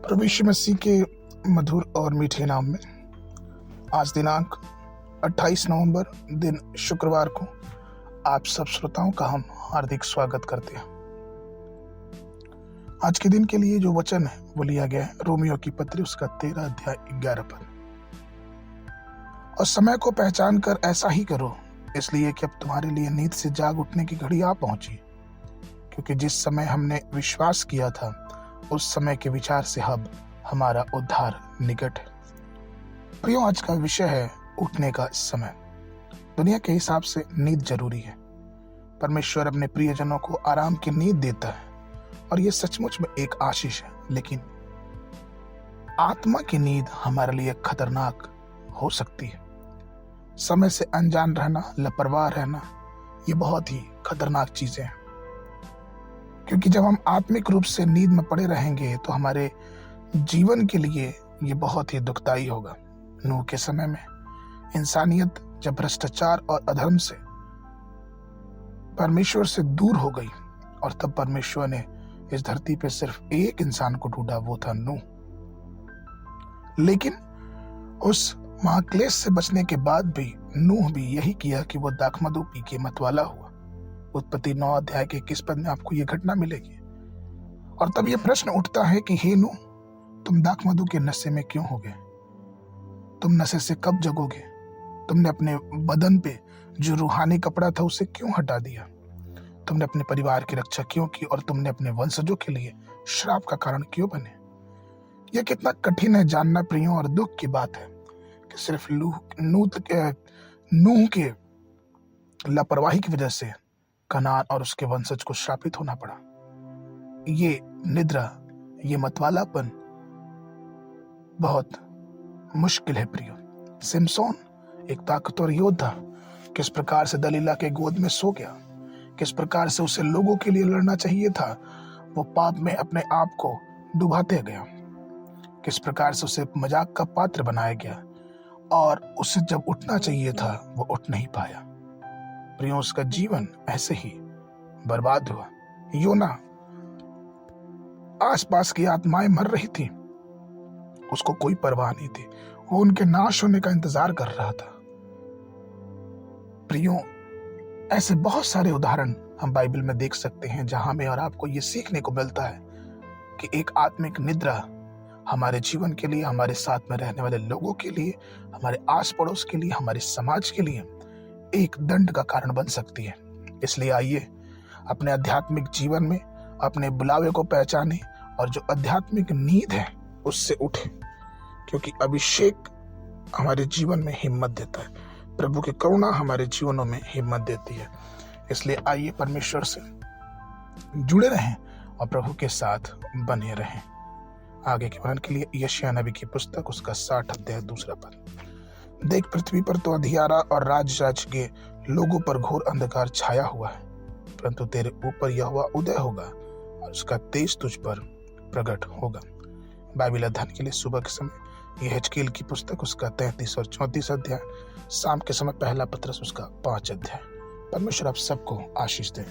प्रभु यीशु मसीह के मधुर और मीठे नाम में आज दिनांक 28 नवंबर दिन शुक्रवार को आप सब श्रोताओं का हम हार्दिक स्वागत करते हैं। आज के दिन के लिए जो वचन है वो लिया गया है रोमियो की पत्री उसका 13 अध्याय 11 पद। और समय को पहचान कर ऐसा ही करो, इसलिए कि अब तुम्हारे लिए नींद से जाग उठने की घड़ी आ पहुंची, क्योंकि जिस समय हमने विश्वास किया था उस समय के विचार से अब हमारा उद्धार निकट है। प्रियो, आज का विषय है उठने का समय। दुनिया के हिसाब से नींद जरूरी है। परमेश्वर अपने प्रियजनों को आराम की नींद देता है और यह सचमुच में एक आशीष है, लेकिन आत्मा की नींद हमारे लिए खतरनाक हो सकती है। समय से अनजान रहना, लापरवाह रहना, ये बहुत ही खतरनाक चीजें हैं, क्योंकि जब हम आत्मिक रूप से नींद में पड़े रहेंगे तो हमारे जीवन के लिए ये बहुत ही दुखदाई होगा। नूह के समय में इंसानियत जब भ्रष्टाचार और अधर्म से परमेश्वर से दूर हो गई और तब परमेश्वर ने इस धरती पे सिर्फ एक इंसान को ढूंढा, वो था नूह। लेकिन उस महाक्लेश से बचने के बाद भी नूह भी यही किया कि वो दाखमधु पी के मतवाला हुआ। उत्पत्ति 9 अध्याय के 21 पद में आपको ये घटना मिलेगी। और तब ये प्रश्न उठता है कि हे नूह, तुम दाखमधु के नशे में क्यों हो गए? तुम नशे से कब जगोगे? तुमने अपने बदन पे जो रूहानी कपड़ा था उसे क्यों हटा दिया? तुमने अपने परिवार की रक्षा क्यों की और तुमने अपने वंशजों के लिए श्राप का कारण क्यों बने? यह कितना कठिन है जानना प्रियों, और दुख की बात है कि सिर्फ नूह के लापरवाही की वजह से कनान और उसके वंशज को श्रापित होना पड़ा। ये निद्रा, ये मतवालापन बहुत मुश्किल है प्रियो। सिमसोन एक ताकतवर योद्धा किस प्रकार से दलीला के गोद में सो गया, किस प्रकार से उसे लोगों के लिए लड़ना चाहिए था, वो पाप में अपने आप को डुबाते गया, किस प्रकार से उसे मजाक का पात्र बनाया गया और उसे जब उठना चाहिए था वो उठ नहीं पाया। प्रियो, उसका जीवन ऐसे ही बर्बाद हुआ। योना, आसपास की आत्माएं मर रही थी, उसको कोई परवाह नहीं थी, वो उनके नाश होने का इंतजार कर रहा था। प्रियो, ऐसे बहुत सारे उदाहरण हम बाइबल में देख सकते हैं जहां में और आपको ये सीखने को मिलता है कि एक आत्मिक निद्रा हमारे जीवन के लिए, हमारे साथ में रहने वाले लोगों के लिए, हमारे आस पड़ोस के लिए, हमारे समाज के लिए एक दंड का कारण बन सकती है। इसलिए आइए अपने आध्यात्मिक जीवन में अपने बुलावे को पहचाने और जो आध्यात्मिक नींद है उससे उठे, क्योंकि अभिषेक हमारे जीवन में हिम्मत देता है, प्रभु की करुणा हमारे जीवनों में हिम्मत देती है। इसलिए आइए परमेश्वर से जुड़े रहें और प्रभु के साथ बने रहें। आगे के वर्णन के लिए यशायाह नबी की पुस्तक उसका 60 अध्याय 2 पद। देख, पृथ्वी पर तो अंधियारा और राज के लोगों पर घोर अंधकार छाया हुआ है, परंतु तेरे ऊपर यहोवा उदय होगा और उसका तेज तुझ पर प्रकट होगा। बाइबल अध्ययन के लिए सुबह के समय यह हिजकील की पुस्तक उसका 33 और 34 अध्याय, शाम के समय पहला पत्रस उसका 5 अध्याय। परमेश्वर आप सबको आशीष दें।